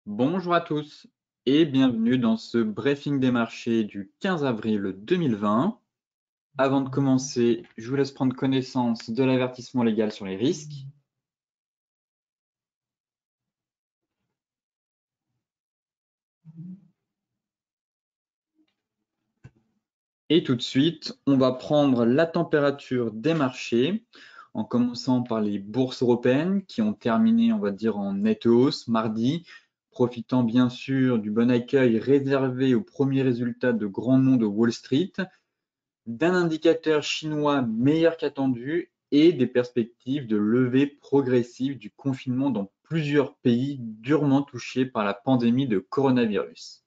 Bonjour à tous et bienvenue dans ce briefing des marchés du 15 avril 2020. Avant de commencer, je vous laisse prendre connaissance de l'avertissement légal sur les risques. Et tout de suite, on va prendre la température des marchés en commençant par les bourses européennes qui ont terminé, on va dire, en nette hausse mardi, profitant bien sûr du bon accueil réservé aux premiers résultats de grands noms de Wall Street, d'un indicateur chinois meilleur qu'attendu et des perspectives de levée progressive du confinement dans plusieurs pays durement touchés par la pandémie de coronavirus.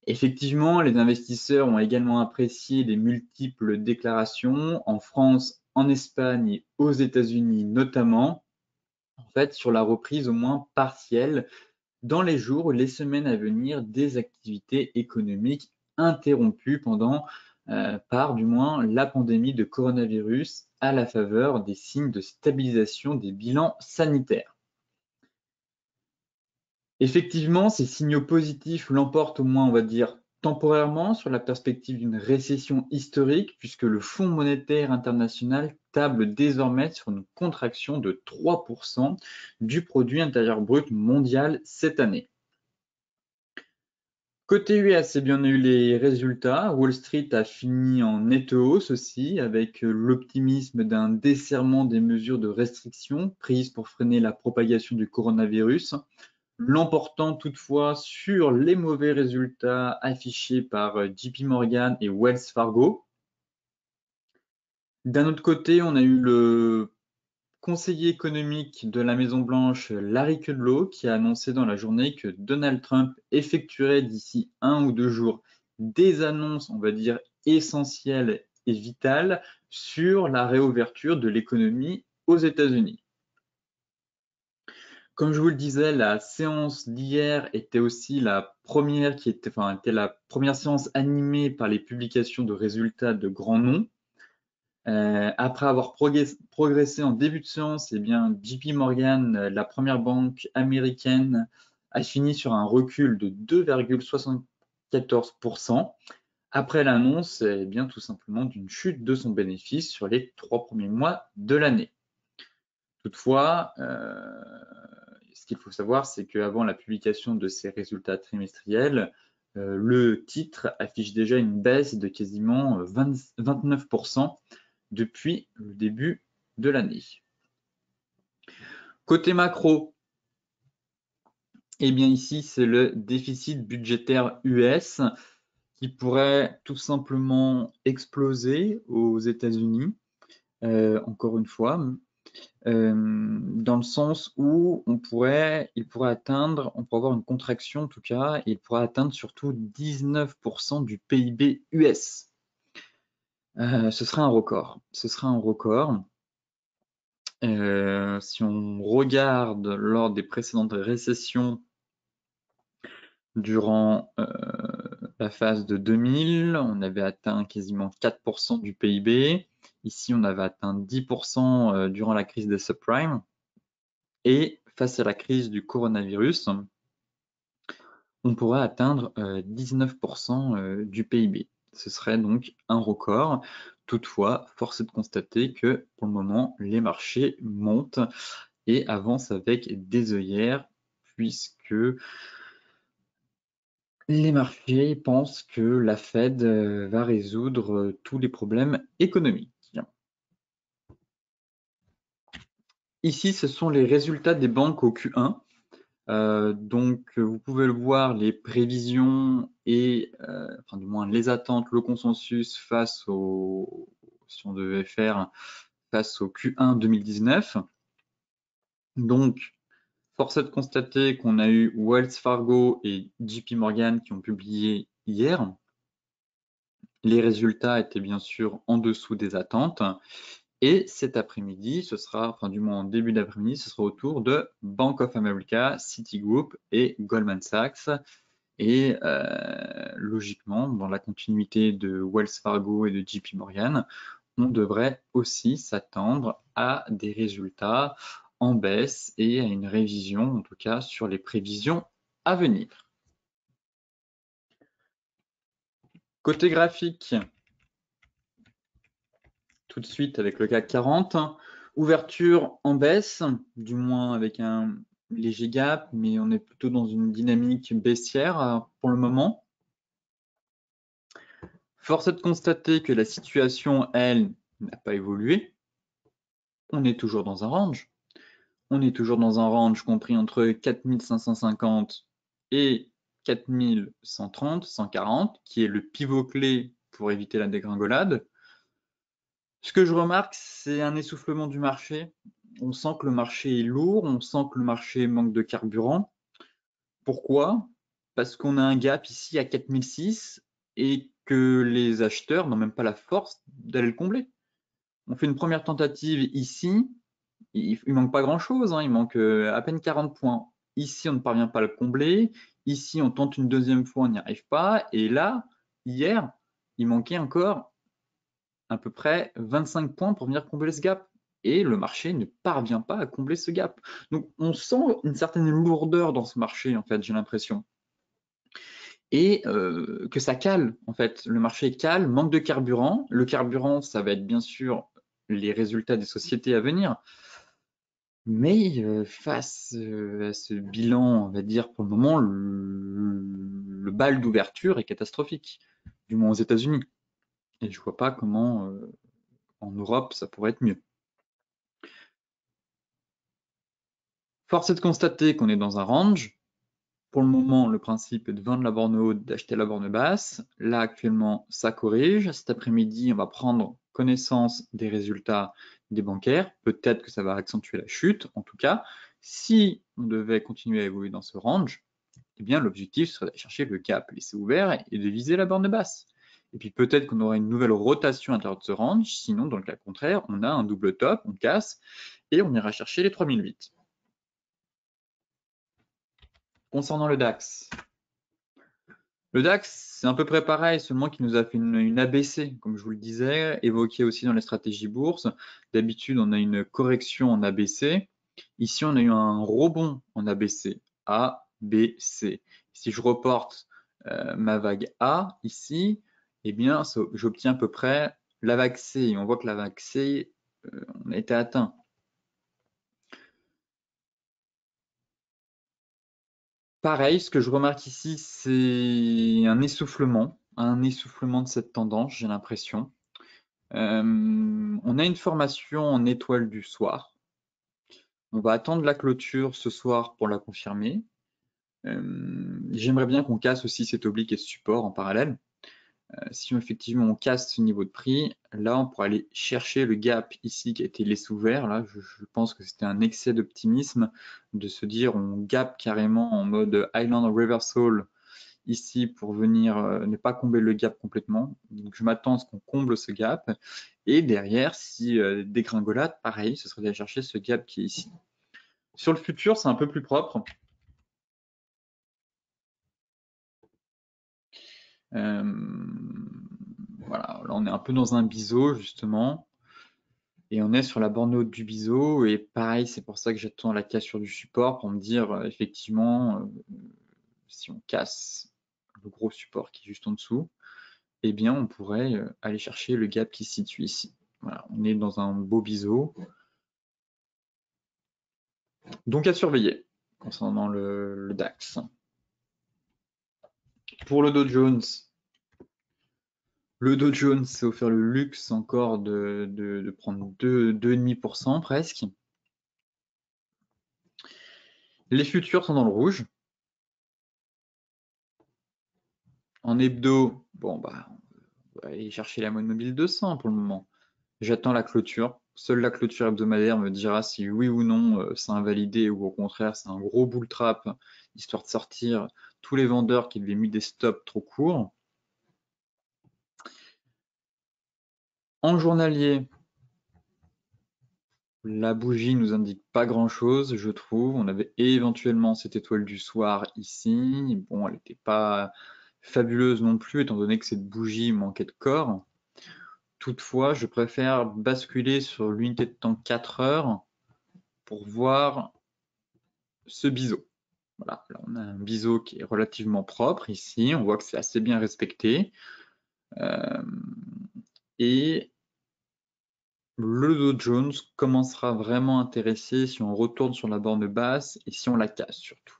Effectivement, les investisseurs ont également apprécié les multiples déclarations en France, en Espagne et aux États-Unis notamment, en fait, sur la reprise au moins partielle dans les jours ou les semaines à venir des activités économiques interrompues par du moins la pandémie de coronavirus à la faveur des signes de stabilisation des bilans sanitaires. Effectivement, ces signaux positifs l'emportent au moins, on va dire, temporairement sur la perspective d'une récession historique, puisque le Fonds monétaire international table désormais sur une contraction de 3% du produit intérieur brut mondial cette année. Côté US, eh bien, on a eu les résultats. Wall Street a fini en nette hausse aussi, avec l'optimisme d'un desserrement des mesures de restriction prises pour freiner la propagation du coronavirus, l'emportant toutefois sur les mauvais résultats affichés par JP Morgan et Wells Fargo. D'un autre côté, on a eu le conseiller économique de la Maison-Blanche, Larry Kudlow, qui a annoncé dans la journée que Donald Trump effectuerait d'ici 1 ou 2 jours des annonces, on va dire, essentielles et vitales sur la réouverture de l'économie aux États-Unis. Comme je vous le disais, la séance d'hier était aussi la première était la première séance animée par les publications de résultats de grands noms. Après avoir progressé en début de séance, eh bien, JP Morgan, la première banque américaine, a fini sur un recul de 2,74% après l'annonce, eh bien, tout simplement d'une chute de son bénéfice sur les 3 premiers mois de l'année. Toutefois, ce qu'il faut savoir, c'est qu'avant la publication de ces résultats trimestriels, le titre affiche déjà une baisse de quasiment 29% depuis le début de l'année. Côté macro, eh bien ici, c'est le déficit budgétaire US qui pourrait tout simplement exploser aux États-Unis, encore une fois, dans le sens où il pourrait avoir une contraction en tout cas, et il pourrait atteindre surtout 19% du PIB US. Ce serait un record. Ce serait un record. Si on regarde lors des précédentes récessions durant la phase de 2000, on avait atteint quasiment 4% du PIB. Ici, on avait atteint 10% durant la crise des subprimes. Et face à la crise du coronavirus, on pourrait atteindre 19% du PIB. Ce serait donc un record. Toutefois, force est de constater que pour le moment, les marchés montent et avancent avec des œillères, puisque les marchés pensent que la Fed va résoudre tous les problèmes économiques. Ici, ce sont les résultats des banques au Q1. Donc, vous pouvez le voir, les prévisions et, enfin, du moins les attentes, le consensus si on devait faire face au Q1 2019. Donc, force est de constater qu'on a eu Wells Fargo et JP Morgan qui ont publié hier. Les résultats étaient bien sûr en dessous des attentes. Et cet après-midi, enfin du moins en début d'après-midi, ce sera au tour de Bank of America, Citigroup et Goldman Sachs. Et logiquement, dans la continuité de Wells Fargo et de JP Morgan, on devrait aussi s'attendre à des résultats en baisse et à une révision, en tout cas, sur les prévisions à venir. Côté graphique, tout de suite avec le CAC 40, ouverture en baisse, du moins avec un léger gap, mais on est plutôt dans une dynamique baissière pour le moment. Force est de constater que la situation, elle, n'a pas évolué. On est toujours dans un range. On est toujours dans un range compris entre 4550 et 4130, 140, qui est le pivot clé pour éviter la dégringolade. Ce que je remarque, c'est un essoufflement du marché. On sent que le marché est lourd, on sent que le marché manque de carburant. Pourquoi? Parce qu'on a un gap ici à 4006 et que les acheteurs n'ont même pas la force d'aller le combler. On fait une première tentative ici, il manque pas grand-chose, hein, il manque à peine 40 points. Ici, on ne parvient pas à le combler. Ici, on tente une deuxième fois, on n'y arrive pas. Et là, hier, il manquait encore à peu près 25 points pour venir combler ce gap. Et le marché ne parvient pas à combler ce gap. Donc, on sent une certaine lourdeur dans ce marché, en fait, j'ai l'impression. Et que ça cale, en fait. Le marché cale, manque de carburant. Le carburant, ça va être bien sûr les résultats des sociétés à venir. Mais face à ce bilan, on va dire pour le moment, le bal d'ouverture est catastrophique, du moins aux États-Unis. Et je vois pas comment en Europe ça pourrait être mieux. Force est de constater qu'on est dans un range. Pour le moment, le principe est de vendre la borne haute, d'acheter la borne basse. Là, actuellement, ça corrige. Cet après-midi, on va prendre connaissance des résultats des bancaires. Peut-être que ça va accentuer la chute. En tout cas, si on devait continuer à évoluer dans ce range, eh bien, l'objectif serait d'aller chercher le cap laissé ouvert et de viser la borne basse. Et puis peut-être qu'on aura une nouvelle rotation à l'intérieur de ce range. Sinon, dans le cas contraire, on a un double top, on casse et on ira chercher les 3008. Concernant le DAX, c'est à peu près pareil, seulement qu'il nous a fait une ABC, comme je vous le disais, évoqué aussi dans les stratégies bourse. D'habitude, on a une correction en ABC. Ici, on a eu un rebond en ABC. A, B, C. Si je reporte ma vague A ici, eh bien, j'obtiens à peu près la vague C. Et on voit que la vague C, on a été atteint. Pareil, ce que je remarque ici, c'est un essoufflement de cette tendance, j'ai l'impression. On a une formation en étoile du soir. On va attendre la clôture ce soir pour la confirmer. J'aimerais bien qu'on casse aussi cet oblique et ce support en parallèle. Si effectivement on casse ce niveau de prix, là on pourra aller chercher le gap ici qui a été laissé ouvert. Là, je pense que c'était un excès d'optimisme de se dire on gap carrément en mode Island Reversal ici pour venir ne pas combler le gap complètement. Donc je m'attends à ce qu'on comble ce gap. Et derrière, si dégringolade, pareil, ce serait d'aller chercher ce gap qui est ici. Sur le futur, c'est un peu plus propre. Voilà, là on est un peu dans un biseau justement. Et on est sur la borne haute du biseau. Et pareil, c'est pour ça que j'attends la cassure du support pour me dire effectivement, si on casse le gros support qui est juste en dessous, eh bien on pourrait aller chercher le gap qui se situe ici. Voilà, on est dans un beau biseau. Donc à surveiller concernant le DAX. Pour le Dow Jones, s'est offert le luxe encore de prendre 2,5% presque. Les futurs sont dans le rouge. En hebdo, bon bah, on va aller chercher la moyenne mobile 200 pour le moment. J'attends la clôture. Seule la clôture hebdomadaire me dira si oui ou non c'est invalidé ou au contraire c'est un gros bull trap histoire de sortir tous les vendeurs qui avaient mis des stops trop courts. En journalier, la bougie nous indique pas grand-chose, je trouve. On avait éventuellement cette étoile du soir ici. Bon, elle n'était pas fabuleuse non plus, étant donné que cette bougie manquait de corps. Toutefois, je préfère basculer sur l'unité de temps 4 heures pour voir ce biseau. Voilà, là, on a un biseau qui est relativement propre ici. On voit que c'est assez bien respecté. Et le Dow Jones commencera vraiment à intéresser si on retourne sur la borne basse et si on la casse surtout.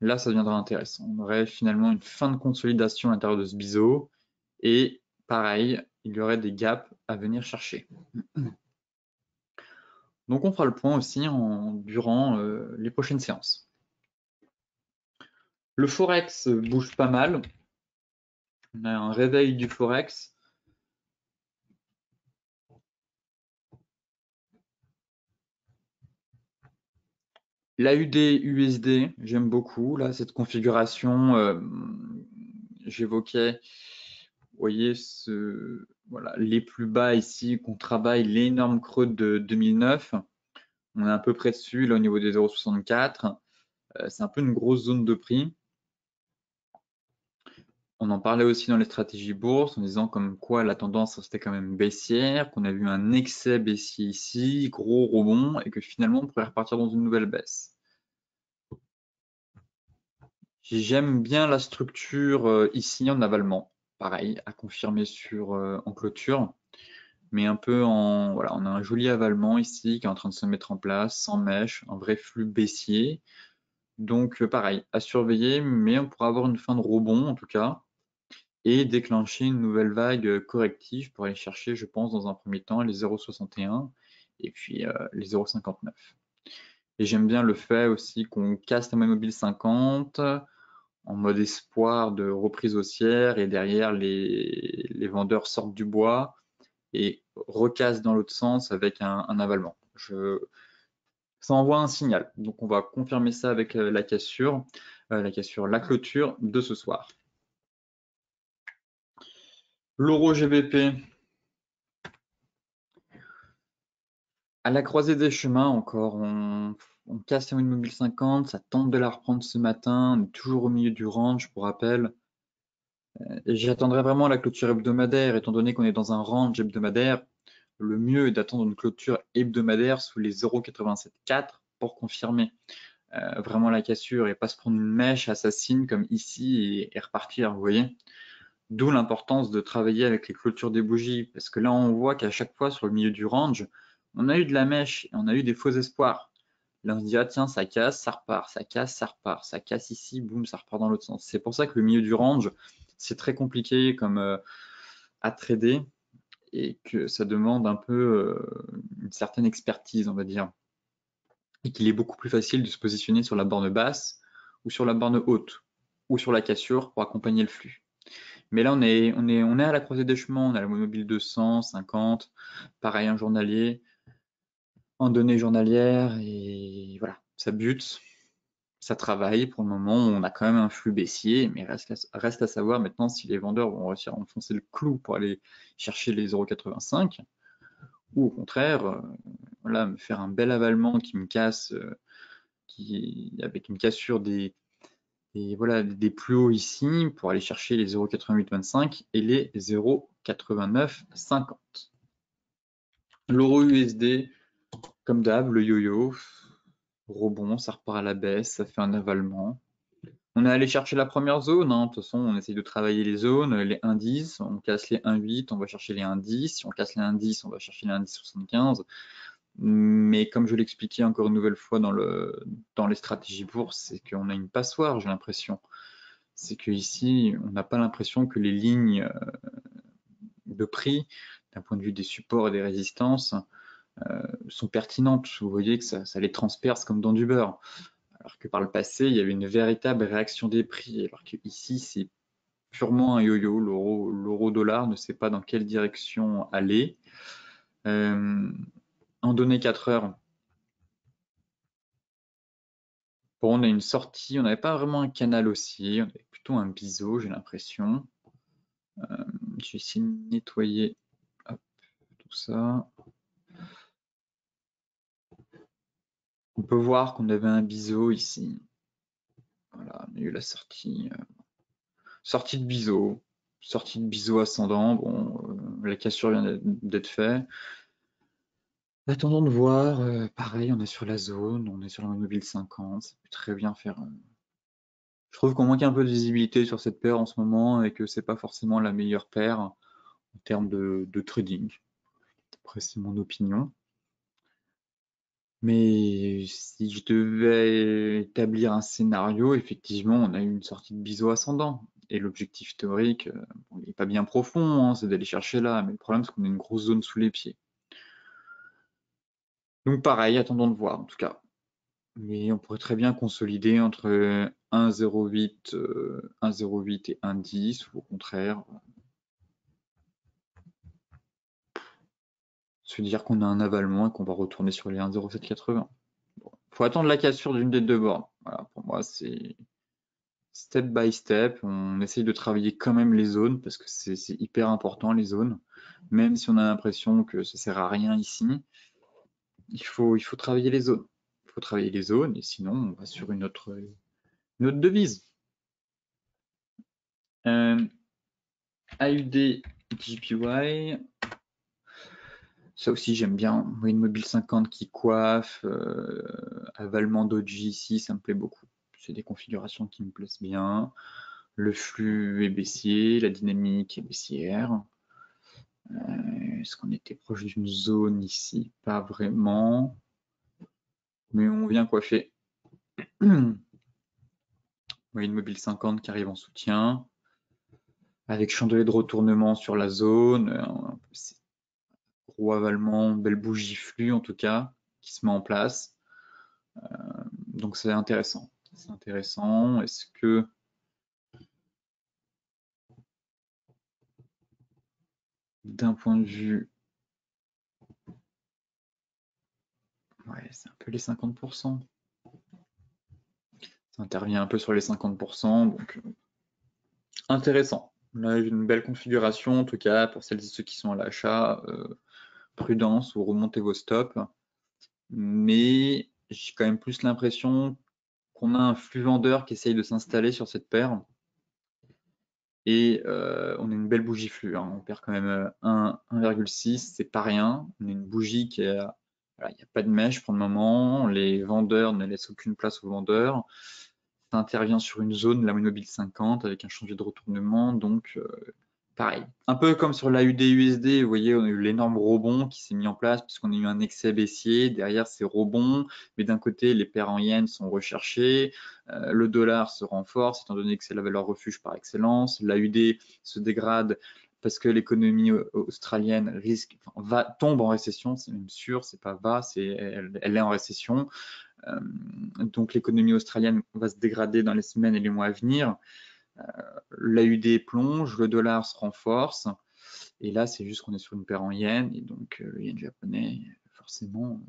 Là, ça deviendra intéressant. On aurait finalement une fin de consolidation à l'intérieur de ce biseau et pareil, il y aurait des gaps à venir chercher. Donc on fera le point aussi durant les prochaines séances. Le Forex bouge pas mal. On a un réveil du Forex. L'AUD-USD, j'aime beaucoup. Là, cette configuration, j'évoquais, vous voyez, voilà, les plus bas ici, qu'on travaille l'énorme creux de 2009. On est à peu près dessus, là, au niveau des 0,64. C'est un peu une grosse zone de prix. On en parlait aussi dans les stratégies bourse, en disant comme quoi la tendance restait quand même baissière, qu'on a vu un excès baissier ici, gros rebond, et que finalement on pourrait repartir dans une nouvelle baisse. J'aime bien la structure ici en avalement, pareil, à confirmer en clôture, mais un peu voilà, on a un joli avalement ici qui est en train de se mettre en place, sans mèche, un vrai flux baissier. Donc pareil, à surveiller, mais on pourra avoir une fin de rebond en tout cas, et déclencher une nouvelle vague corrective pour aller chercher, je pense, dans un premier temps, les 0,61 et puis les 0,59. Et j'aime bien le fait aussi qu'on casse la moyenne mobile 50 en mode espoir de reprise haussière et derrière les vendeurs sortent du bois et recassent dans l'autre sens avec un avalement. Ça envoie un signal. Donc on va confirmer ça avec la clôture de ce soir. L'euro GBP, à la croisée des chemins encore, on casse la moyenne mobile 50, ça tente de la reprendre ce matin, on est toujours au milieu du range pour rappel. Et j'attendrai vraiment la clôture hebdomadaire, étant donné qu'on est dans un range hebdomadaire. Le mieux est d'attendre une clôture hebdomadaire sous les 0,874 pour confirmer vraiment la cassure et pas se prendre une mèche assassine comme ici et repartir, vous voyez. D'où l'importance de travailler avec les clôtures des bougies, parce que là on voit qu'à chaque fois sur le milieu du range, on a eu de la mèche et on a eu des faux espoirs. Là on se dit ah tiens ça casse, ça repart, ça casse, ça repart, ça casse ici, boum, ça repart dans l'autre sens. C'est pour ça que le milieu du range, c'est très compliqué comme à trader et que ça demande un peu une certaine expertise, on va dire, et qu'il est beaucoup plus facile de se positionner sur la borne basse ou sur la borne haute ou sur la cassure pour accompagner le flux. Mais là, on est à la croisée des chemins, on a la mobile 200, 50, pareil, un journalier, en données journalières, et voilà, ça bute, ça travaille. Pour le moment, on a quand même un flux baissier, mais reste à savoir maintenant si les vendeurs vont réussir à enfoncer le clou pour aller chercher les 0,85, ou au contraire, voilà, me faire un bel avalement qui me casse, avec une cassure voilà, des plus hauts ici pour aller chercher les 0,8825 et les 0,8950. L'euro USD, comme d'hab, le yo-yo, rebond, ça repart à la baisse, ça fait un avalement. On est allé chercher la première zone, hein. De toute façon, on essaye de travailler les zones, les indices, on casse les 1,8, on va chercher les 1,10, si on casse les 1,10, on va chercher les 1,1075. Mais comme je l'expliquais encore une nouvelle fois dans les stratégies bourse, c'est qu'on a une passoire, j'ai l'impression. C'est qu'ici, on n'a pas l'impression que les lignes de prix, d'un point de vue des supports et des résistances, sont pertinentes. Vous voyez que ça les transperce comme dans du beurre. Alors que par le passé, il y avait une véritable réaction des prix. Alors qu'ici, c'est purement un yo-yo. L'euro-dollar ne sait pas dans quelle direction aller. En données 4 heures, bon, on a une sortie, on n'avait pas vraiment un canal haussier, on avait plutôt un biseau, j'ai l'impression. Je vais essayer de nettoyer hop, tout ça. On peut voir qu'on avait un biseau ici. Voilà, on a eu la sortie de biseau ascendant. Bon, la cassure vient d'être faite. Attendons de voir. Pareil, on est sur la zone, on est sur la mobile 50. Ça peut très bien faire. Je trouve qu'on manque un peu de visibilité sur cette paire en ce moment et que c'est pas forcément la meilleure paire en termes de trading. Après, c'est mon opinion. Mais si je devais établir un scénario, effectivement, on a eu une sortie de biseau ascendant. Et l'objectif théorique, bon, il n'est pas bien profond, hein, c'est d'aller chercher là. Mais le problème, c'est qu'on a une grosse zone sous les pieds. Donc pareil, attendons de voir en tout cas. Mais on pourrait très bien consolider entre 1,08 1,08 et 1,10 ou au contraire se dire qu'on a un avalement et qu'on va retourner sur les 1,0780. Bon. Faut attendre la cassure d'une des deux bornes. Voilà, pour moi, c'est step by step. On essaye de travailler quand même les zones parce que c'est hyper important les zones. Même si on a l'impression que ça sert à rien ici, il faut travailler les zones. Il faut travailler les zones et sinon on va sur une autre devise. AUD JPY. Ça aussi j'aime bien. Une mobile 50 qui coiffe, avalement doji ici, ça me plaît beaucoup. C'est des configurations qui me plaisent bien. Le flux est baissier, la dynamique est baissière. Est-ce qu'on était proche d'une zone ici? Pas vraiment. Mais on vient coiffer. Une mobile 50 qui arrive en soutien. Avec chandelier de retournement sur la zone. Gros avalement, belle bougie flux en tout cas, qui se met en place. Donc c'est intéressant. C'est intéressant. Est-ce que d'un point de vue... Ouais, c'est un peu les 50%. Ça intervient un peu sur les 50%, donc intéressant. Là, une belle configuration, en tout cas, pour celles et ceux qui sont à l'achat. Prudence ou remontez vos stops. Mais j'ai quand même plus l'impression qu'on a un flux vendeur qui essaye de s'installer sur cette paire. Et on a une belle bougie flux. Hein. On perd quand même 1,6, c'est pas rien. On a une bougie qui est. Voilà, il n'y a pas de mèche pour le moment. Les vendeurs ne laissent aucune place aux vendeurs. Ça intervient sur une zone, la mobile 50, avec un changement de retournement. Donc, pareil. Un peu comme sur l'AUD-USD, vous voyez, on a eu l'énorme rebond qui s'est mis en place puisqu'on a eu un excès baissier. Derrière, c'est rebond. Mais d'un côté, les paires en yens sont recherchées. Le dollar se renforce, étant donné que c'est la valeur refuge par excellence. L'AUD se dégrade parce que l'économie australienne tombe en récession, c'est même sûr, c'est pas va, elle est en récession. Donc l'économie australienne va se dégrader dans les semaines et les mois à venir. L'AUD plonge, le dollar se renforce, et là c'est juste qu'on est sur une paire en yens, et donc le yen japonais forcément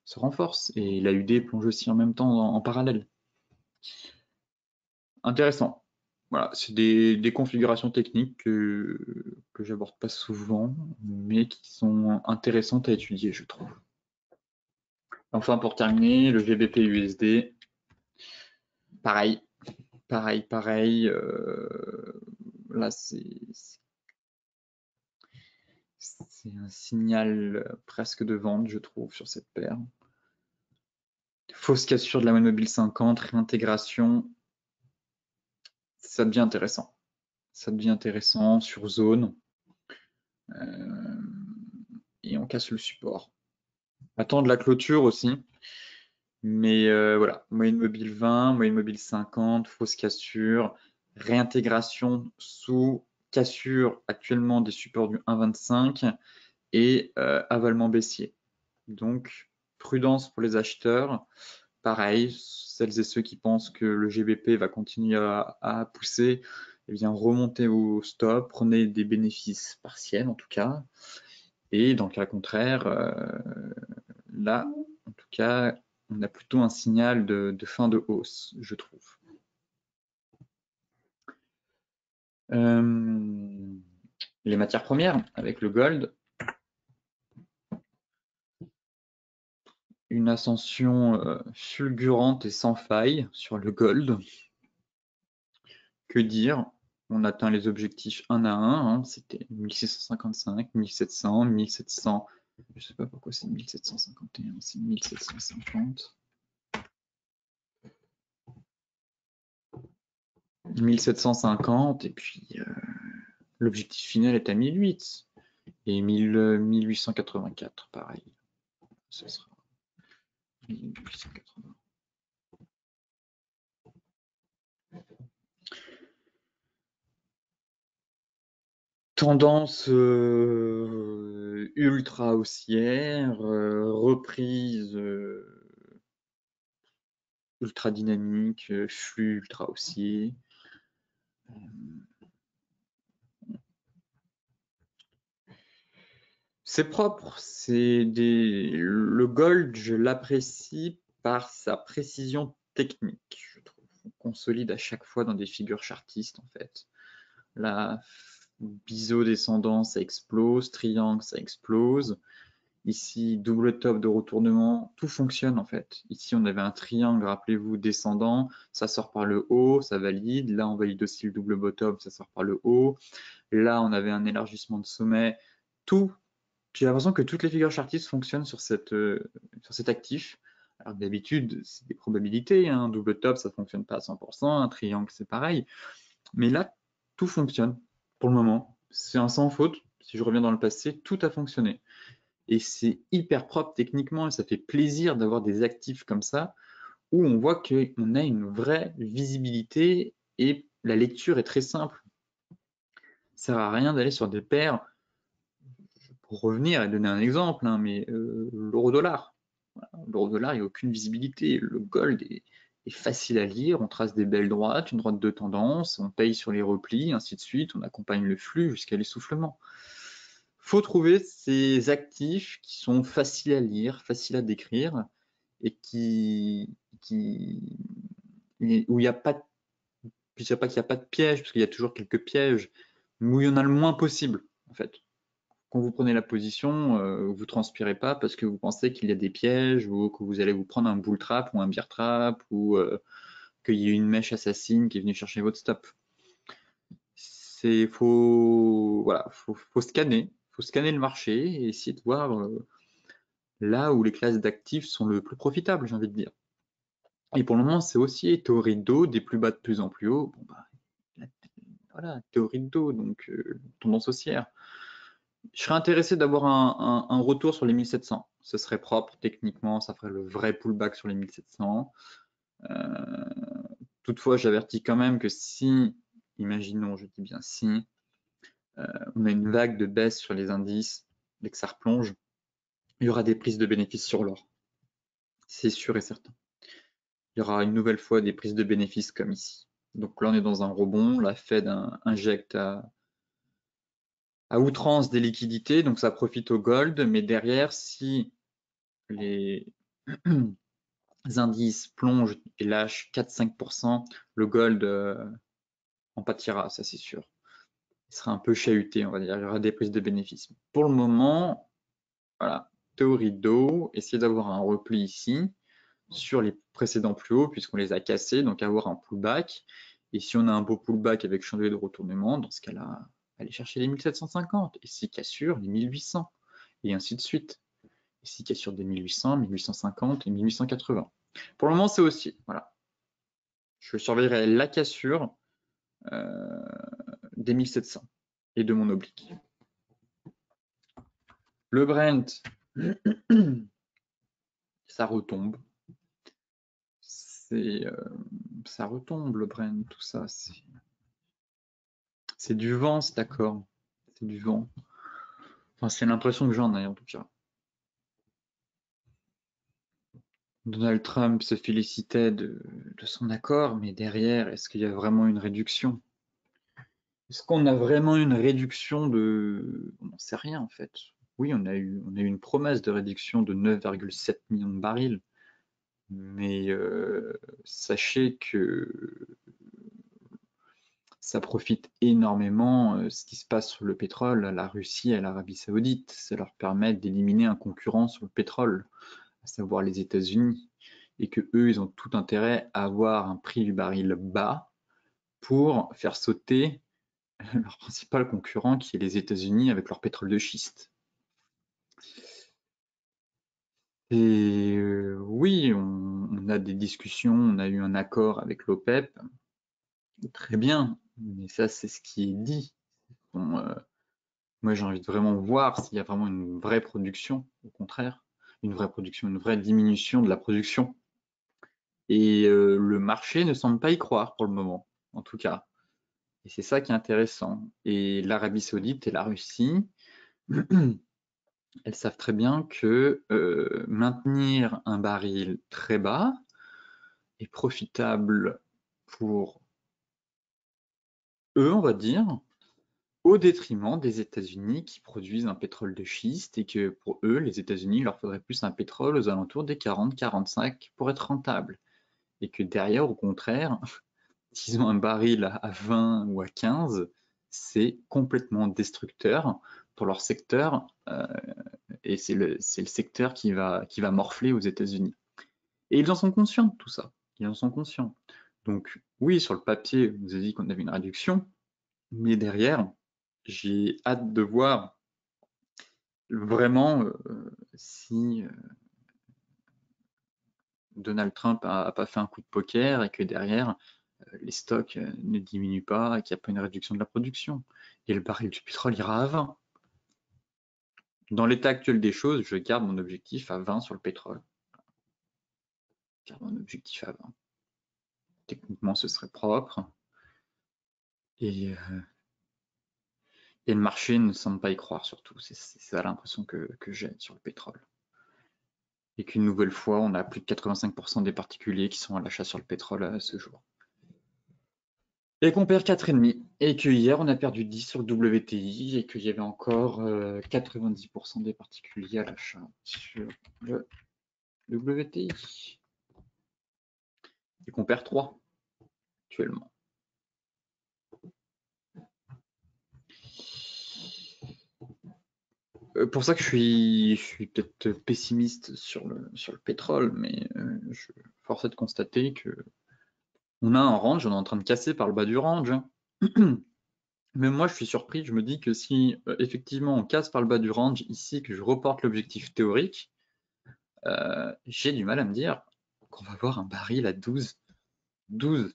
se renforce, et l'AUD plonge aussi en même temps en parallèle. Intéressant. Voilà, c'est des configurations techniques que j'aborde pas souvent, mais qui sont intéressantes à étudier, je trouve. Enfin, pour terminer, le GBP USD, pareil, pareil. Là, c'est un signal presque de vente, je trouve, sur cette paire. Fausse cassure de la mobile 50, réintégration, ça devient intéressant. Ça devient intéressant sur zone. Et on casse le support. Attendre la clôture aussi. Mais voilà, moyenne mobile 20, moyenne mobile 50, fausse cassure, réintégration sous cassure actuellement des supports du 1,25 et avalement baissier. Donc prudence pour les acheteurs. Pareil, celles et ceux qui pensent que le GBP va continuer à pousser, eh bien remontez au stop, prenez des bénéfices partiels en tout cas. Et dans le cas contraire, là, en tout cas, on a plutôt un signal de fin de hausse, je trouve. Les matières premières, avec le gold, une ascension fulgurante et sans faille sur le gold. Que dire? On atteint les objectifs un à un, hein. C'était 1655, 1700, 1700, Je sais pas pourquoi c'est 1751, c'est 1750. 1750 et puis l'objectif final est à 1008 et 1884 pareil. Ce sera 1880. Tendance ultra haussière, reprise ultra dynamique, flux ultra haussier. C'est propre, le gold, je l'apprécie par sa précision technique, je trouve. On consolide à chaque fois dans des figures chartistes en fait. La biseau descendant, ça explose, triangle, ça explose. Ici, double top de retournement, tout fonctionne en fait. Ici, on avait un triangle, rappelez-vous, descendant, ça sort par le haut, ça valide. Là, on valide aussi le double bottom, ça sort par le haut. Là, on avait un élargissement de sommet. Tout, j'ai l'impression que toutes les figures chartistes fonctionnent sur cet actif. Alors d'habitude, c'est des probabilités. Un double top, ça ne fonctionne pas à 100%. Un triangle, c'est pareil. Mais là, tout fonctionne pour le moment. C'est un sans faute. Si je reviens dans le passé, tout a fonctionné. Et c'est hyper propre techniquement et ça fait plaisir d'avoir des actifs comme ça où on voit qu'on a une vraie visibilité et la lecture est très simple. Ça ne sert à rien d'aller sur des paires. Pour revenir et donner un exemple, hein, mais l'euro-dollar. Voilà, l'euro-dollar, il n'y a aucune visibilité. Le gold est facile à lire. On trace des belles droites, une droite de tendance, on paye sur les replis, ainsi de suite. On accompagne le flux jusqu'à l'essoufflement. Il faut trouver ces actifs qui sont faciles à lire, faciles à décrire et où il n'y a pas de, je ne dirais pas qu'il n'y a pas de piège, parce qu'il y a toujours quelques pièges, mais où il y en a le moins possible, en fait. Quand vous prenez la position, vous transpirez pas parce que vous pensez qu'il y a des pièges ou que vous allez vous prendre un bull trap ou un bear trap ou qu'il y ait une mèche assassine qui est venue chercher votre stop. Voilà, faut scanner le marché et essayer de voir là où les classes d'actifs sont le plus profitables, j'ai envie de dire. Et pour le moment, c'est aussi théorie de dos, des plus bas de plus en plus haut. Bon, bah, voilà, théorie de dos, donc tendance haussière. Je serais intéressé d'avoir un retour sur les 1700. Ce serait propre techniquement, ça ferait le vrai pullback sur les 1700. Toutefois, j'avertis quand même que si, imaginons, je dis bien si, on a une vague de baisse sur les indices et que ça replonge, il y aura des prises de bénéfices sur l'or. C'est sûr et certain. Il y aura une nouvelle fois des prises de bénéfices comme ici. Donc là, on est dans un rebond. La Fed injecte à outrance des liquidités, donc ça profite au gold. Mais derrière, si les indices plongent et lâchent 4-5%, le gold en pâtira, ça c'est sûr. Il sera un peu chahuté, on va dire. Il y aura des prises de bénéfices. Pour le moment, voilà, théorie d'eau, essayer d'avoir un repli ici sur les précédents plus hauts puisqu'on les a cassés, donc avoir un pullback. Et si on a un beau pullback avec chandelier de retournement, dans ce cas-là, aller chercher les 1750 et si cassure, les 1800 et ainsi de suite. Et si cassure des 1800, 1850 et 1880. Pour le moment, c'est aussi, voilà. Je surveillerai la cassure des 1700 et de mon oblique. Le Brent, ça retombe. Ça retombe le Brent, tout ça. C'est du vent, c'est d'accord. C'est du vent. Enfin, c'est l'impression que j'en ai en tout cas. Donald Trump se félicitait de son accord, mais derrière, est-ce qu'il y a vraiment une réduction? Est-ce qu'on a vraiment une réduction de... On n'en sait rien en fait. Oui, on a eu une promesse de réduction de 9,7 millions de barils, mais sachez que ça profite énormément ce qui se passe sur le pétrole à la Russie et à l'Arabie Saoudite. Ça leur permet d'éliminer un concurrent sur le pétrole, à savoir les États-Unis, et que eux, ils ont tout intérêt à avoir un prix du baril bas pour faire sauter leur principal concurrent qui est les États-Unis avec leur pétrole de schiste. Et oui, on a des discussions, on a eu un accord avec l'OPEP, très bien, mais ça c'est ce qui est dit. Bon, moi j'ai envie de vraiment voir s'il y a vraiment une vraie production, au contraire, une vraie production, une vraie diminution de la production. Et le marché ne semble pas y croire pour le moment, en tout cas. Et c'est ça qui est intéressant. Et l'Arabie Saoudite et la Russie, elles savent très bien que maintenir un baril très bas est profitable pour eux, on va dire, au détriment des États-Unis qui produisent un pétrole de schiste et que pour eux, les États-Unis, il leur faudrait plus un pétrole aux alentours des 40-45 pour être rentable. Et que derrière, au contraire, s'ils ont un baril à 20 ou à 15, c'est complètement destructeur pour leur secteur et c'est le secteur qui va morfler aux États-Unis. Et ils en sont conscients de tout ça. Ils en sont conscients. Donc oui, sur le papier, vous avez dit qu'on avait une réduction, mais derrière, j'ai hâte de voir vraiment si Donald Trump a pas fait un coup de poker et que derrière, les stocks ne diminuent pas et qu'il n'y a pas une réduction de la production. Et le baril du pétrole ira à 20. Dans l'état actuel des choses, je garde mon objectif à 20 sur le pétrole. Je garde mon objectif à 20. Techniquement, ce serait propre. Et, euh, et le marché ne semble pas y croire surtout. C'est ça l'impression que j'ai sur le pétrole. Et qu'une nouvelle fois, on a plus de 85% des particuliers qui sont à l'achat sur le pétrole à ce jour. Et qu'on perd 4,5. Et que hier, on a perdu 10 sur le WTI et qu'il y avait encore 90% des particuliers à l'achat sur le WTI. Et qu'on perd 3 actuellement. Pour ça que je suis peut-être pessimiste sur le pétrole, mais je force est de constater que on a un range, on est en train de casser par le bas du range. Mais moi, je suis surpris, je me dis que si effectivement on casse par le bas du range ici, que je reporte l'objectif théorique, j'ai du mal à me dire qu'on va avoir un baril à 12. 12.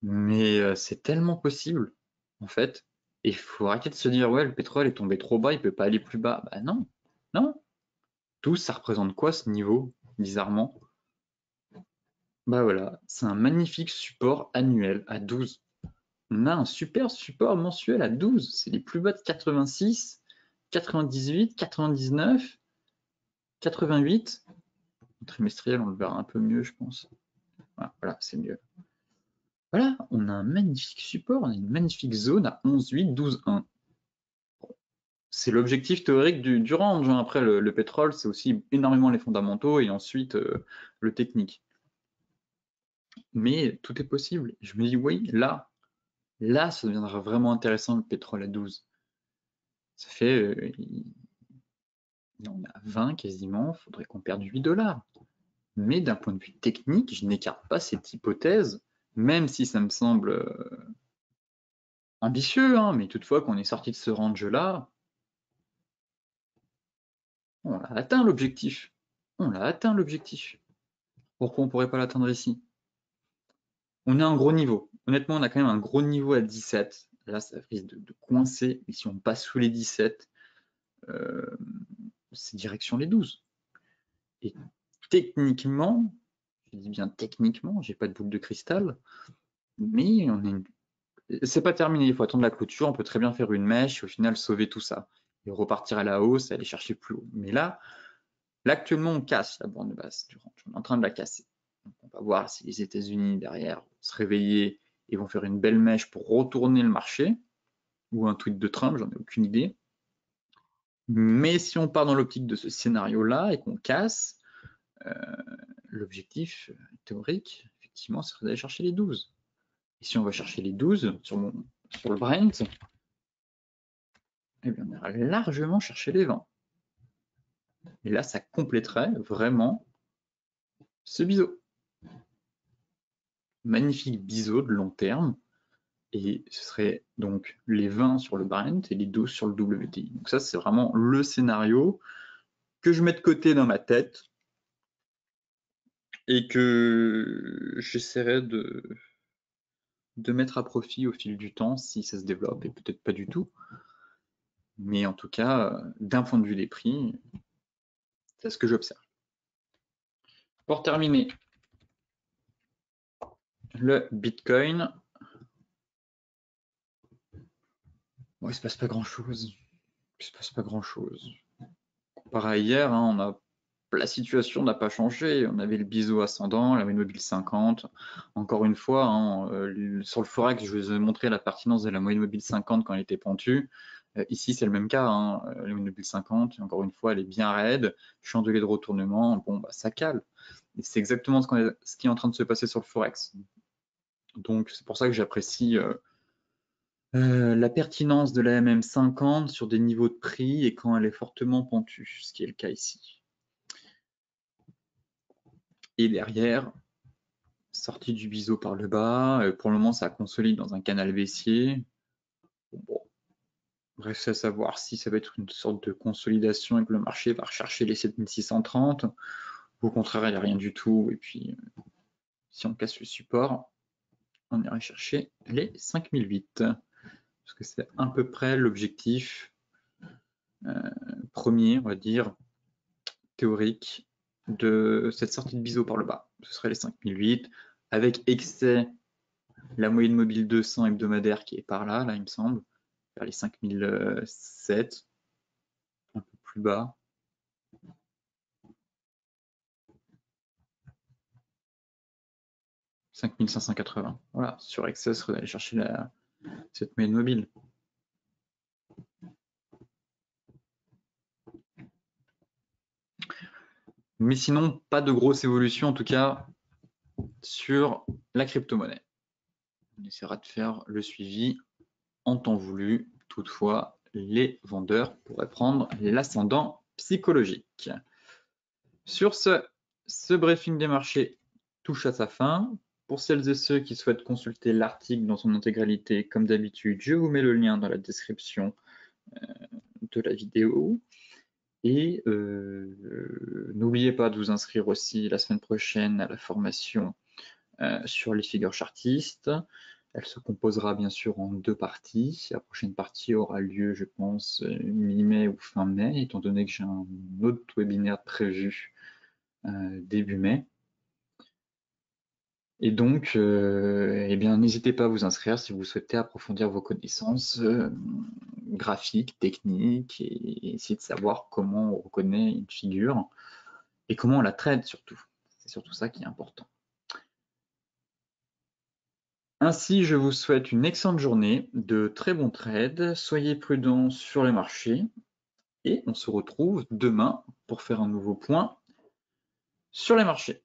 Mais c'est tellement possible, en fait. Et il faut arrêter de se dire, ouais, le pétrole est tombé trop bas, il peut pas aller plus bas. Bah non, non. 12, ça représente quoi ce niveau, bizarrement? Bah voilà, c'est un magnifique support annuel à 12. On a un super support mensuel à 12. C'est les plus bas de 86, 98, 99, 88. En trimestriel, on le verra un peu mieux, je pense. Voilà, c'est mieux. Voilà, on a un magnifique support, on a une magnifique zone à 11,8, 12,1. C'est l'objectif théorique du range. Après, le pétrole, c'est aussi énormément les fondamentaux et ensuite le technique. Mais tout est possible. Je me dis, oui, là, ça deviendra vraiment intéressant le pétrole à 12. Ça fait, on est à 20 quasiment, il faudrait qu'on perde 8 $. Mais d'un point de vue technique, je n'écarte pas cette hypothèse, même si ça me semble ambitieux, hein, mais toutefois qu'on est sorti de ce range-là, on a atteint l'objectif. On l'a atteint l'objectif. Pourquoi on ne pourrait pas l'atteindre ici? On a un gros niveau. Honnêtement, on a quand même un gros niveau à 17. Là, ça risque de coincer. Mais si on passe sous les 17, c'est direction les 12. Et techniquement, je dis bien techniquement, j'ai pas de boule de cristal, mais c'est pas terminé. Il faut attendre la clôture. On peut très bien faire une mèche et au final sauver tout ça et repartir à la hausse et aller chercher plus haut. Mais là actuellement, on casse la borne basse du range. On est en train de la casser. Donc, on va voir si les États-Unis derrière vont se réveiller et vont faire une belle mèche pour retourner le marché, ou un tweet de Trump, j'en ai aucune idée. Mais si on part dans l'optique de ce scénario-là et qu'on casse, euh, l'objectif théorique, effectivement, serait d'aller chercher les 12. Et si on va chercher les 12 sur le Brent, eh bien, on ira largement chercher les 20. Et là, ça compléterait vraiment ce biseau. Magnifique biseau de long terme. Et ce serait donc les 20 sur le Brent et les 12 sur le WTI. Donc ça, c'est vraiment le scénario que je mets de côté dans ma tête et que j'essaierai de mettre à profit au fil du temps si ça se développe, et peut-être pas du tout. Mais en tout cas, d'un point de vue des prix, c'est ce que j'observe. Pour terminer, le Bitcoin. Bon, il se passe pas grand-chose. Il se passe pas grand-chose. Comparé à hier, hein, la situation n'a pas changé. On avait le biseau ascendant, la moyenne mobile 50. Encore une fois, hein, sur le Forex, je vous ai montré la pertinence de la moyenne mobile 50 quand elle était pentue. Ici, c'est le même cas. Hein, la moyenne mobile 50, encore une fois, elle est bien raide. Chandelier de retournement, bon, bah, ça cale. Et c'est exactement ce qui est en train de se passer sur le Forex. Donc, c'est pour ça que j'apprécie la pertinence de la MM50 sur des niveaux de prix et quand elle est fortement pentue, ce qui est le cas ici. Et derrière, sortie du biseau par le bas, pour le moment ça consolide dans un canal baissier. Bon, reste à savoir si ça va être une sorte de consolidation et que le marché va rechercher les 7630, ou au contraire il n'y a rien du tout, et puis si on casse le support, on irait chercher les 5008, parce que c'est à peu près l'objectif premier, on va dire, théorique de cette sortie de biseau par le bas. Ce serait les 5008, avec excès la moyenne mobile 200 hebdomadaire qui est par là, il me semble, vers les 5007, un peu plus bas. « 5580. Voilà, sur excès, il faudrait aller chercher cette moyenne mobile. Mais sinon, pas de grosse évolution, en tout cas, sur la crypto-monnaie. On essaiera de faire le suivi en temps voulu. Toutefois, les vendeurs pourraient prendre l'ascendant psychologique. Sur ce briefing des marchés touche à sa fin. Pour celles et ceux qui souhaitent consulter l'article dans son intégralité, comme d'habitude, je vous mets le lien dans la description de la vidéo. Et n'oubliez pas de vous inscrire aussi la semaine prochaine à la formation sur les figures chartistes. Elle se composera bien sûr en 2 parties. La prochaine partie aura lieu, je pense, mi-mai ou fin mai, étant donné que j'ai un autre webinaire prévu début mai. Et donc, eh bien, n'hésitez pas à vous inscrire si vous souhaitez approfondir vos connaissances graphiques, techniques, et essayer de savoir comment on reconnaît une figure et comment on la trade surtout. C'est surtout ça qui est important. Ainsi, je vous souhaite une excellente journée, de très bons trades, soyez prudents sur les marchés et on se retrouve demain pour faire un nouveau point sur les marchés.